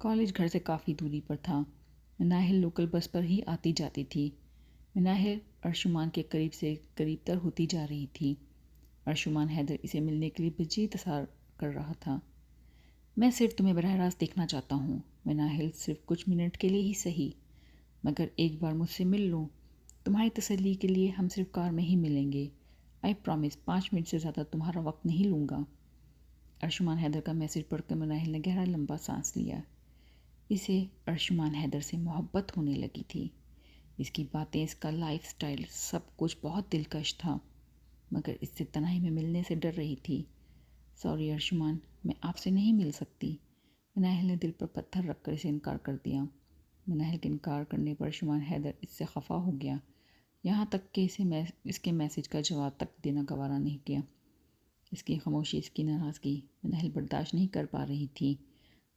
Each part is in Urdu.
کالج گھر سے کافی دوری پر تھا۔ مناہل لوکل بس پر ہی آتی جاتی تھی۔ مناہل ارشمان کے قریب سے قریب تر ہوتی جا رہی تھی۔ ارشمان حیدر اسے ملنے کے لیے بجی تصار کر رہا تھا۔ میں صرف تمہیں براہ راست دیکھنا چاہتا ہوں مناہل، صرف کچھ منٹ کے لیے ہی صحیح، مگر ایک بار مجھ سے مل لو۔ تمہاری تسلی کے لیے ہم صرف کار میں ہی ملیں گے۔ آئی پرامس 5 منٹ سے زیادہ تمہارا وقت نہیں لوں گا۔ ارشمان حیدر کا میسج پڑھ کر مناہل نے گہرا لمبا سانس لیا۔ اسے ارشمان حیدر سے محبت ہونے لگی تھی۔ اس کی باتیں، اس کا لائف سٹائل، سب کچھ بہت دلکش تھا، مگر اس سے تنہائی میں ملنے سے ڈر رہی تھی۔ سوری ارشمان، میں آپ سے نہیں مل سکتی۔ مناہل نے دل پر پتھر رکھ کر اسے انکار کر دیا۔ مناہل کے انکار کرنے پر ارشمان حیدر اس سے خفا ہو گیا، یہاں تک کہ اس کے میسج کا جواب تک دینا گوارا نہیں کیا۔ اس کی خاموشی، اس کی ناراضگی مناہل برداشت نہیں کر پا رہی تھی۔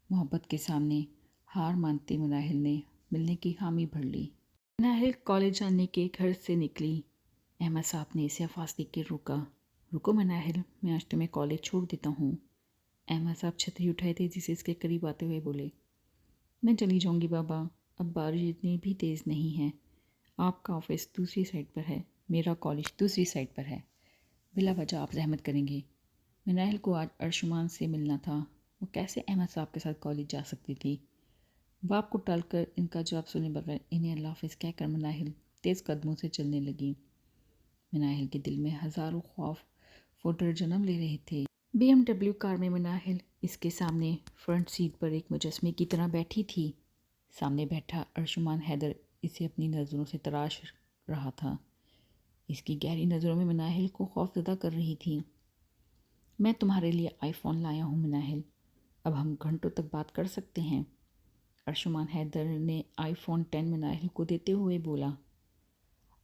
محبت کے سامنے ہار مانتی مناہل نے ملنے کی حامی بھر لی۔ مناہل کالج جانے کے گھر سے نکلی۔ احمد صاحب نے اسے فاصلے کے روکا۔ رکو مناہل، میں آج تمہیں کالج چھوڑ دیتا ہوں۔ احمد صاحب چھتری اٹھائے تھے جسے اس کے قریب آتے ہوئے بولے، میں چلی جاؤں گی بابا، اب بارش اتنی بھی تیز نہیں ہے۔ آپ کا آفس دوسری سائڈ پر ہے، میرا کالج دوسری سائڈ پر ہے، بلا وجہ آپ زحمت کریں گے۔ مناہل کو آج ارشمان سے ملنا تھا، وہ کیسے احمد صاحب کے ساتھ کالج جا سکتی تھی؟ باپ کو ٹال کر ان کا جواب سنے بغیر انہیں اللہ حافظ کہہ کر مناہل تیز قدموں سے چلنے لگی۔ مناہل کے دل میں ہزاروں خوف فوٹر جنم لے رہے تھے۔ BMW کار میں مناہل اس کے سامنے فرنٹ سیٹ پر ایک مجسمے کی طرح بیٹھی تھی۔ سامنے بیٹھا ارشمان حیدر اسے اپنی نظروں سے تراش رہا تھا۔ اس کی گہری نظروں میں مناہل کو خوف زدہ کر رہی تھی۔ میں تمہارے لیے آئی فون لایا ہوں مناہل، اب ہم گھنٹوں تک بات کر سکتے ہیں۔ ارشمان حیدر نے آئی فون 10 مناہل کو دیتے ہوئے بولا۔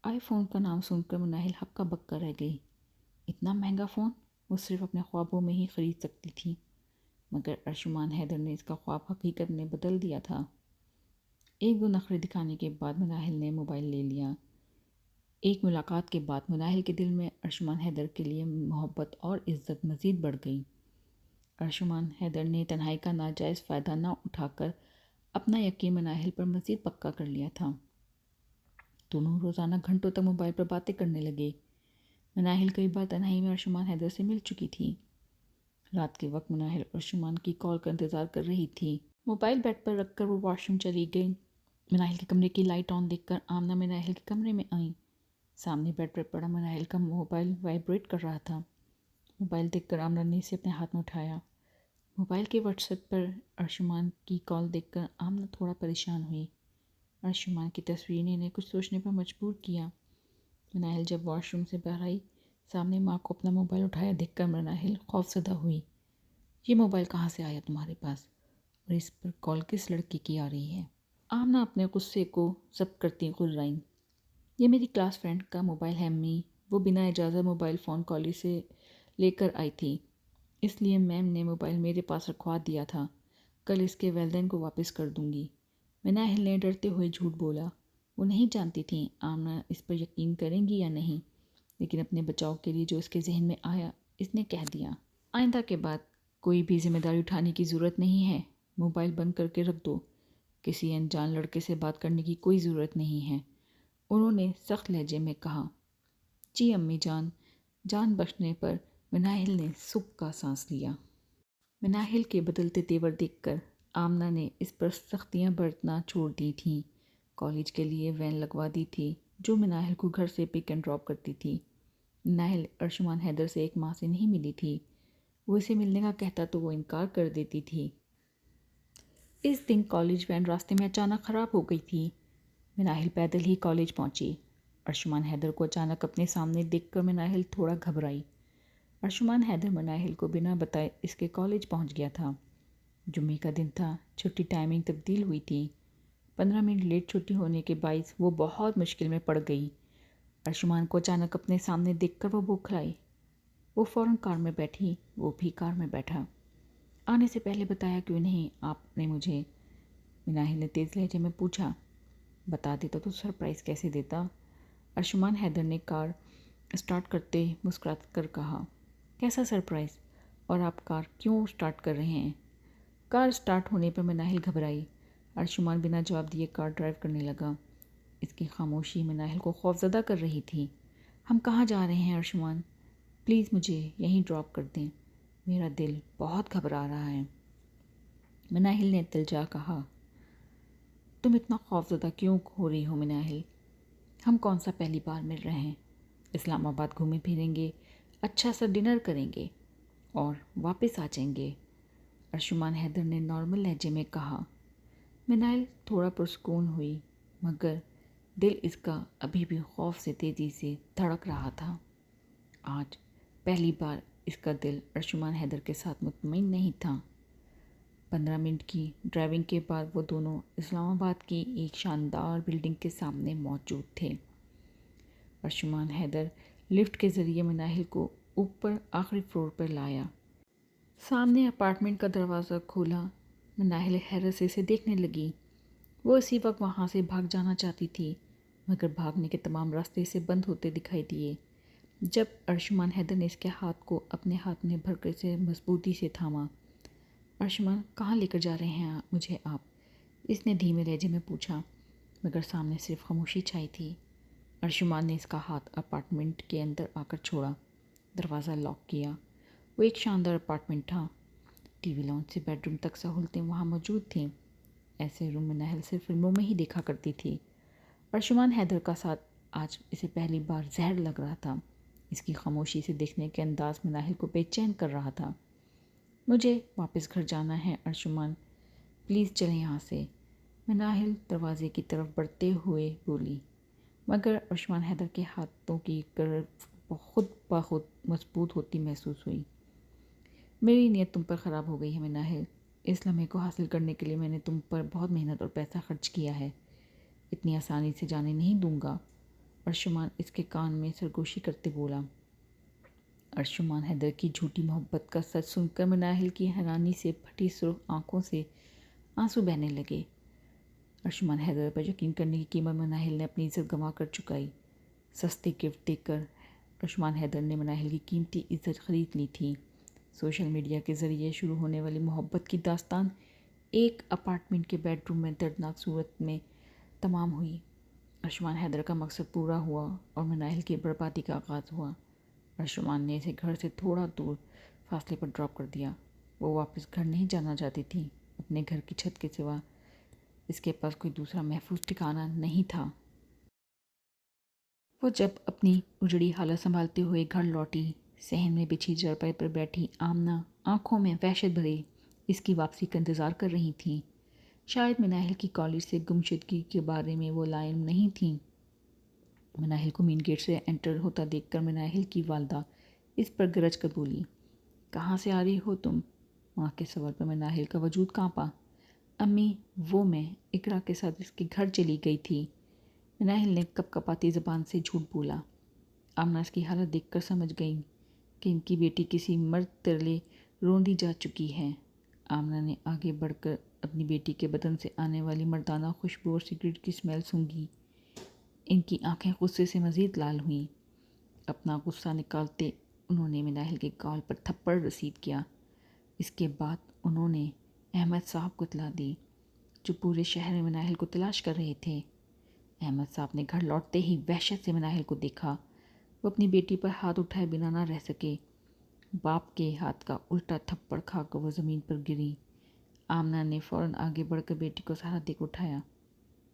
آئی فون کا نام سن کر مناہل ہکا بکا رہ گئی۔ اتنا مہنگا فون وہ صرف اپنے خوابوں میں ہی خرید سکتی تھی، مگر ارشمان حیدر نے اس کا خواب حقیقت میں بدل دیا تھا۔ 1-2 نخرے دکھانے کے بعد مناہل نے موبائل لے لیا۔ ایک ملاقات کے بعد مناہل کے دل میں ارشمان حیدر کے لیے محبت اور عزت مزید بڑھ گئی۔ ارشمان حیدر نے تنہائی کا ناجائز فائدہ نہ اٹھا کر اپنا یقین مناہل پر مزید پکا کر لیا تھا۔ دونوں روزانہ گھنٹوں تک موبائل پر باتیں کرنے لگے۔ مناہل کئی بار تنہائی میں ارشمان حیدر سے مل چکی تھی۔ رات کے وقت مناہل ارشمان کی کال کا انتظار کر رہی تھی۔ موبائل بیڈ پر رکھ کر وہ واش روم چلی گئی۔ مناہل کے کمرے کی لائٹ آن دیکھ کر آمنہ مناہل کے کمرے میں آئیں۔ سامنے بیڈ پر پڑا مناہل کا موبائل وائبریٹ کر رہا تھا۔ موبائل دیکھ کر آمنہ نے اسے اپنے ہاتھ میں اٹھایا۔ موبائل کے واٹس ایپ پر ارشمان کی کال دیکھ کر آمنہ تھوڑا پریشان ہوئی۔ ارشمان کی تصویر نے انہیں کچھ سوچنے پر مجبور کیا۔ مناہل جب واش روم سے باہر آئی، سامنے ماں کو اپنا موبائل اٹھایا دیکھ کر مناہل خوفزدہ ہوئی۔ یہ موبائل کہاں سے آیا تمہارے پاس، اور اس پر کال کس لڑکی کی آ رہی ہے؟ آمنہ اپنے غصے کو ضبط کرتی غرائیں۔ یہ میری کلاس فرینڈ کا موبائل ہے امی، وہ بنا اجازت موبائل فون کالج سے لے کر آئی تھی، اس لیے میم نے موبائل میرے پاس رکھوا دیا تھا، کل اس کے والدین کو واپس کر دوں گی۔ مناہل نے ڈرتے ہوئے جھوٹ بولا۔ وہ نہیں جانتی تھیں آمنہ اس پر یقین کریں گی یا نہیں، لیکن اپنے بچاؤ کے لیے جو اس کے ذہن میں آیا اس نے کہہ دیا۔ آئندہ کے بعد کوئی بھی ذمہ داری اٹھانے کی ضرورت نہیں ہے، موبائل بند کر کے رکھ دو، کسی انجان لڑکے سے بات کرنے کی کوئی ضرورت نہیں ہے، انہوں نے سخت لہجے میں کہا۔ جی امی جان۔ جان بخشنے پر مناہل نے سکھ کا سانس لیا۔ مناہل کے بدلتے تیور دیکھ کر آمنہ نے اس پر سختیاں برتنا چھوڑ دی تھیں۔ کالج کے لیے وین لگوا دی تھی جو مناہل کو گھر سے پک اینڈ ڈراپ کرتی تھی۔ مناہل ارشمان حیدر سے 1 ماہ سے نہیں ملی تھی، وہ اسے ملنے کا کہتا تو وہ انکار کر دیتی تھی۔ اس دن کالج وین راستے میں اچانک خراب ہو گئی تھی۔ مناہل پیدل ہی کالج پہنچی۔ ارشمان حیدر کو اچانک اپنے سامنے دیکھ کر مناہل تھوڑا گھبرائی۔ ارشمان حیدر مناہل کو بنا بتائے اس کے کالج پہنچ گیا تھا۔ جمعے کا دن تھا، چھٹی ٹائمنگ تبدیل ہوئی تھی۔ 15 منٹ لیٹ چھٹی ہونے کے باعث وہ بہت مشکل میں پڑ گئی۔ ارشمان کو اچانک اپنے سامنے دیکھ کر وہ بوکھلائی۔ وہ فوراً کار میں بیٹھی، وہ بھی کار میں بیٹھا۔ آنے سے پہلے بتایا کیوں نہیں آپ نے مجھے؟ مناہل نے تیز لہجے میں پوچھا۔ بتا دیتا تو سرپرائز کیسے دیتا؟ ارشمان حیدر نے کار اسٹارٹ کرتے مسکرا کر کہا۔ کیسا سرپرائز؟ اور آپ کار کیوں اسٹارٹ کر رہے ہیں؟ کار سٹارٹ ہونے پر مناہل گھبرائی۔ ارشمان بنا جواب دیے کار ڈرائیو کرنے لگا۔ اس کی خاموشی مناہل کو خوفزدہ کر رہی تھی۔ ہم کہاں جا رہے ہیں ارشمان؟ پلیز مجھے یہیں ڈراپ کر دیں، میرا دل بہت گھبرا رہا ہے۔ مناہل نے التجا کہا۔ تم اتنا خوفزدہ کیوں ہو رہی ہو مناہل؟ ہم کون سا پہلی بار مل رہے ہیں؟ اسلام آباد گھومیں پھریں گے، اچھا سا ڈنر کریں گے اور واپس آ جائیں گے، ارشمان حیدر نے نارمل لہجے میں کہا۔ مناہل تھوڑا پرسکون ہوئی، مگر دل اس کا ابھی بھی خوف سے تیزی سے دھڑک رہا تھا۔ آج پہلی بار اس کا دل ارشمان حیدر کے ساتھ مطمئن نہیں تھا۔ 15 منٹ کی ڈرائیونگ کے بعد وہ دونوں اسلام آباد کی ایک شاندار بلڈنگ کے سامنے موجود تھے۔ ارشمان حیدر لفٹ کے ذریعے مناہل کو اوپر آخری فلور پر لایا۔ سامنے اپارٹمنٹ کا دروازہ کھولا۔ مناہل حیرت سے اسے دیکھنے لگی۔ وہ اسی وقت وہاں سے بھاگ جانا چاہتی تھی، مگر بھاگنے کے تمام راستے اسے بند ہوتے دکھائی دیے۔ جب ارشمان حیدر نے اس کے ہاتھ کو اپنے ہاتھ میں بھر کر اسے مضبوطی سے تھاما۔ ارشمان، کہاں لے کر جا رہے ہیں مجھے آپ؟ اس نے دھیمے لہجے میں پوچھا، مگر سامنے صرف خاموشی چھائی تھی۔ ارشمان نے اس کا ہاتھ اپارٹمنٹ کے اندر آ کر چھوڑا، دروازہ لاک کیا۔ وہ ایک شاندار اپارٹمنٹ تھا۔ ٹی وی لاؤنج سے بیڈ روم تک سہولتیں وہاں موجود تھیں۔ ایسے روم مناہل صرف فلموں میں ہی دیکھا کرتی تھی۔ ارشمان حیدر کا ساتھ آج اسے پہلی بار زہر لگ رہا تھا۔ اس کی خاموشی سے دیکھنے کے انداز مناہل کو بے چین کر رہا تھا۔ مجھے واپس گھر جانا ہے ارشمان، پلیز چلیں یہاں سے، مناہل دروازے کی طرف بڑھتے ہوئے بولی، مگر ارشمان حیدر کے ہاتھوں کی گرفت خود بخود مضبوط ہوتی محسوس ہوئی۔ میری نیت تم پر خراب ہو گئی ہے مناہل، اس لمحے کو حاصل کرنے کے لیے میں نے تم پر بہت محنت اور پیسہ خرچ کیا ہے، اتنی آسانی سے جانے نہیں دوں گا، ارشمان اس کے کان میں سرگوشی کرتے بولا۔ ارشمان حیدر کی جھوٹی محبت کا سچ سن کر مناہل کی حیرانی سے پھٹی سرخ آنکھوں سے آنسو بہنے لگے۔ ارشمان حیدر پر یقین کرنے کی قیمت مناہل نے اپنی عزت گنوا کر چکائی۔ سستے گفٹ دے کر ارشمان حیدر نے مناہل کی قیمتی عزت خرید لی تھی۔ سوشل میڈیا کے ذریعے شروع ہونے والی محبت کی داستان ایک اپارٹمنٹ کے بیڈ روم میں دردناک صورت میں تمام ہوئی۔ ارشمان حیدر کا مقصد پورا ہوا اور مناہل کی بربادی کا آغاز ہوا۔ ارشمان نے اسے گھر سے تھوڑا دور فاصلے پر ڈراپ کر دیا۔ وہ واپس گھر نہیں جانا چاہتی تھی۔ اپنے گھر کی چھت کے سوا اس کے پاس کوئی دوسرا محفوظ ٹھکانہ نہیں تھا۔ وہ جب اپنی اجڑی حالت سنبھالتے ہوئے گھر لوٹی، صحن میں بچھی چارپائی پر بیٹھی آمنہ آنکھوں میں وحشت بھرے اس کی واپسی کا انتظار کر رہی تھیں۔ شاید مناہل کی کالج سے گمشدگی کے بارے میں وہ لاعلم نہیں تھیں۔ مناہل کو مین گیٹ سے انٹر ہوتا دیکھ کر مناہل کی والدہ اس پر گرج کر بولی، کہاں سے آ رہی ہو تم؟ ماں کے سوال پر مناہل کا وجود کانپا۔ امی، وہ میں اقرا کے ساتھ اس کے گھر چلی گئی تھی، مناہل نے کپ کپاتی زبان سے جھوٹ بولا۔ آمنہ اس کی حالت دیکھ کر سمجھ گئی کہ ان کی بیٹی کسی مرد ترلے روندی جا چکی ہے۔ آمنہ نے آگے بڑھ کر اپنی بیٹی کے بدن سے آنے والی مردانہ خوشبو اور سگریٹ کی اسمیل سونگھی۔ ان کی آنکھیں غصے سے مزید لال ہوئیں۔ اپنا غصہ نکالتے انہوں نے مناہل کے گال پر تھپڑ رسید کیا۔ اس کے بعد انہوں نے احمد صاحب کو اطلاع دی، جو پورے شہر میں مناہل کو تلاش کر رہے تھے۔ احمد صاحب نے گھر لوٹتے ہی وحشت سے مناہل کو دیکھا۔ وہ اپنی بیٹی پر ہاتھ اٹھائے بنا نہ رہ سکے۔ باپ کے ہاتھ کا الٹا تھپڑ کھا کر وہ زمین پر گری۔ آمنہ نے فوراً آگے بڑھ کر بیٹی کو سہارا دے کر اٹھایا۔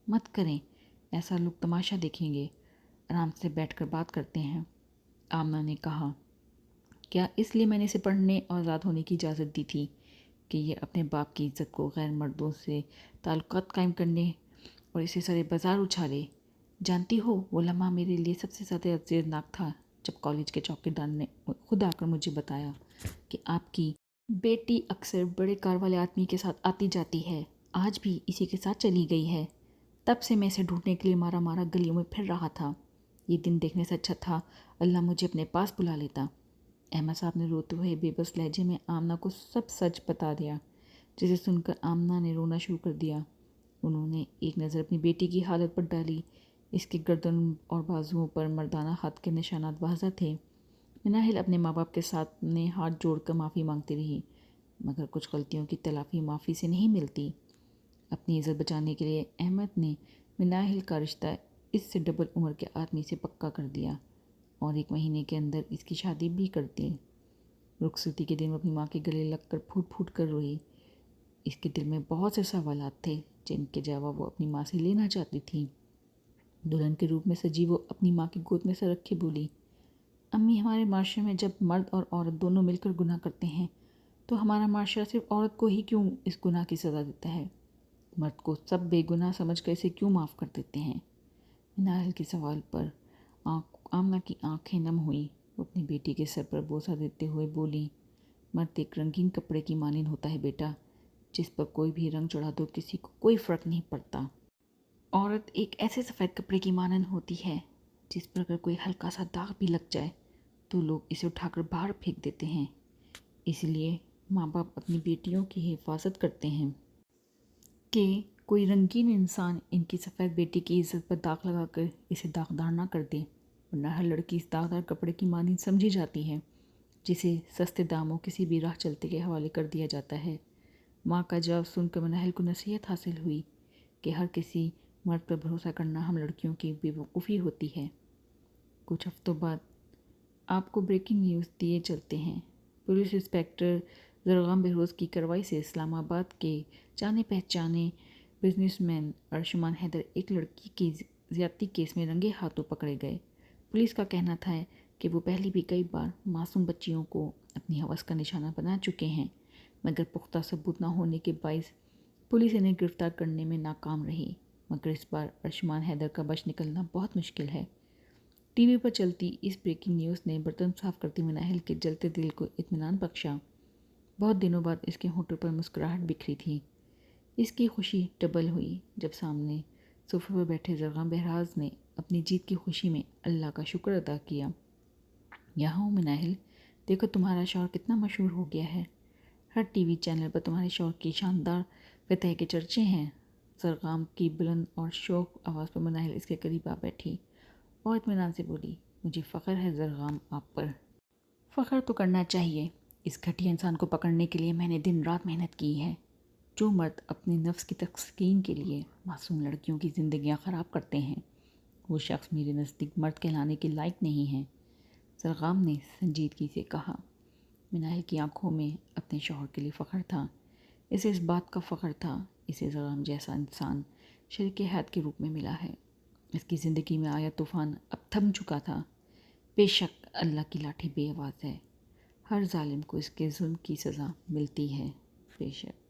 مت کریں، ایسا لوگ تماشا دیکھیں گے، آرام سے بیٹھ کر بات کرتے ہیں، آمنہ نے کہا۔ کیا اس لیے میں نے اسے پڑھنے اور آزاد ہونے کی اجازت دی تھی کہ یہ اپنے باپ کی عزت کو غیر مردوں سے تعلقات قائم کرنے اور اسے سرے بازار اچھالے؟ جانتی ہو، وہ لمحہ میرے لیے سب سے زیادہ اذیتناک تھا جب کالج کے چوکیدار نے خود آ کر مجھے بتایا کہ آپ کی بیٹی اکثر بڑے کار والے آدمی کے ساتھ آتی جاتی ہے، آج بھی اسی کے ساتھ چلی گئی ہے۔ تب سے میں اسے ڈھونڈنے کے لیے مارا مارا گلیوں میں پھر رہا تھا۔ یہ دن دیکھنے سے اچھا تھا اللہ مجھے اپنے پاس بلا لیتا۔ احمد صاحب نے روتے ہوئے بے بس لہجے میں آمنہ کو سب سچ بتا دیا، جسے سن کر آمنہ نے رونا شروع کر دیا۔ انہوں نے ایک نظر اپنی بیٹی کی حالت پر ڈالی۔ اس کے گردن اور بازوؤں پر مردانہ ہاتھ کے نشانات واضح تھے۔ مناہل اپنے ماں باپ کے سامنے ہاتھ جوڑ کر معافی مانگتی رہی، مگر کچھ غلطیوں کی تلافی معافی سے نہیں ملتی۔ اپنی عزت بچانے کے لیے احمد نے مناحل کا رشتہ اس سے ڈبل عمر کے آدمی سے پکا کر دیا اور 1 مہینے کے اندر اس کی شادی بھی کر دی۔ رخصتی کے دن وہ اپنی ماں کے گلے لگ کر پھوٹ پھوٹ کر روئی۔ اس کے دل میں بہت سے سوالات تھے جن کے جواب وہ اپنی ماں سے لینا چاہتی تھی۔ دلہن کے روپ میں سجی وہ اپنی ماں کی گود میں سر رکھے بولی، امی، ہمارے معاشرے میں جب مرد اور عورت دونوں مل کر گناہ کرتے ہیں تو ہمارا معاشرہ صرف عورت کو ہی کیوں اس گناہ کی سزا دیتا ہے؟ مرد کو سب بے گناہ سمجھ کر اسے کیوں معاف کر دیتے ہیں؟ مناحل کے سوال پر آمنہ کی آنکھیں نم ہوئیں۔ وہ اپنی بیٹی کے سر پر بوسہ دیتے ہوئے بولی، مرد ایک رنگین کپڑے کی مانند ہوتا ہے بیٹا، جس پر کوئی بھی رنگ چڑھا دو کسی کو کوئی فرق نہیں پڑتا۔ عورت ایک ایسے سفید کپڑے کی مانند ہوتی ہے جس پر اگر کوئی ہلکا سا داغ بھی لگ جائے تو لوگ اسے اٹھا کر باہر پھینک دیتے ہیں۔ اس لیے ماں باپ اپنی بیٹیوں کی حفاظت کرتے ہیں کہ کوئی رنگین انسان ان کی سفید بیٹی کی عزت پر داغ لگا کر اسے داغدار نہ کر دے، ورنہ ہر لڑکی اس داغدار کپڑے کی مانند سمجھی جاتی ہے جسے سستے داموں کسی بھی راہ چلتے کے حوالے کر دیا جاتا ہے۔ ماں کا جواب سن کر مناحل کو نصیحت حاصل ہوئی کہ ہر کسی مرد پر بھروسہ کرنا ہم لڑکیوں کی بے وقوفی ہوتی ہے۔ کچھ ہفتوں بعد آپ کو بریکنگ نیوز دیے چلتے ہیں۔ پولیس انسپکٹر زرغام بہروز کی کارروائی سے اسلام آباد کے جانے پہچانے بزنس مین ارشمان حیدر ایک لڑکی کی زیادتی کیس میں رنگے ہاتھوں پکڑے گئے۔ پولیس کا کہنا تھا کہ وہ پہلے بھی کئی بار معصوم بچیوں کو اپنی ہوس کا نشانہ بنا چکے ہیں، مگر پختہ ثبوت نہ ہونے کے باعث پولیس انہیں گرفتار کرنے میں ناکام رہی۔ مگر اس بار ارشمان حیدر کا بچ نکلنا بہت مشکل ہے۔ ٹی وی پر چلتی اس بریکنگ نیوز نے برتن صاف کرتی مناحل کے جلتے دل کو اطمینان بخشا۔ بہت دنوں بعد اس کے ہونٹوں پر مسکراہٹ بکھری تھی۔ اس کی خوشی ڈبل ہوئی جب سامنے صوفے پر بیٹھے زرغام بہراز نے اپنی جیت کی خوشی میں اللہ کا شکر ادا کیا۔ یہاں ہوں مناحل، دیکھو تمہارا شوہر کتنا مشہور ہو گیا ہے، ہر ٹی وی چینل پر تمہارے شوہر کی شاندار فتح کے چرچے ہیں۔ زرغام کی بلند اور شوق آواز پر مناحل اس کے قریب آ بیٹھی اور اطمینان سے بولی، مجھے فخر ہے زرغام آپ پر۔ فخر تو کرنا چاہیے، اس گھٹیا انسان کو پکڑنے کے لیے میں نے دن رات محنت کی ہے۔ جو مرد اپنے نفس کی تسکین کے لیے معصوم لڑکیوں کی زندگیاں خراب کرتے ہیں وہ شخص میرے نزدیک مرد کہلانے کے لائق نہیں ہے، زرغام نے سنجیدگی سے کہا۔ مناحل کی آنکھوں میں اپنے شوہر کے لیے فخر تھا۔ اسے اس بات کا فخر تھا اسے زرغام جیسا انسان شریک حیات کے روپ میں ملا ہے۔ اس کی زندگی میں آیا طوفان اب تھم چکا تھا۔ بے شک اللہ کی لاٹھی بے آواز ہے، ہر ظالم کو اس کے ظلم کی سزا ملتی ہے، بے شک۔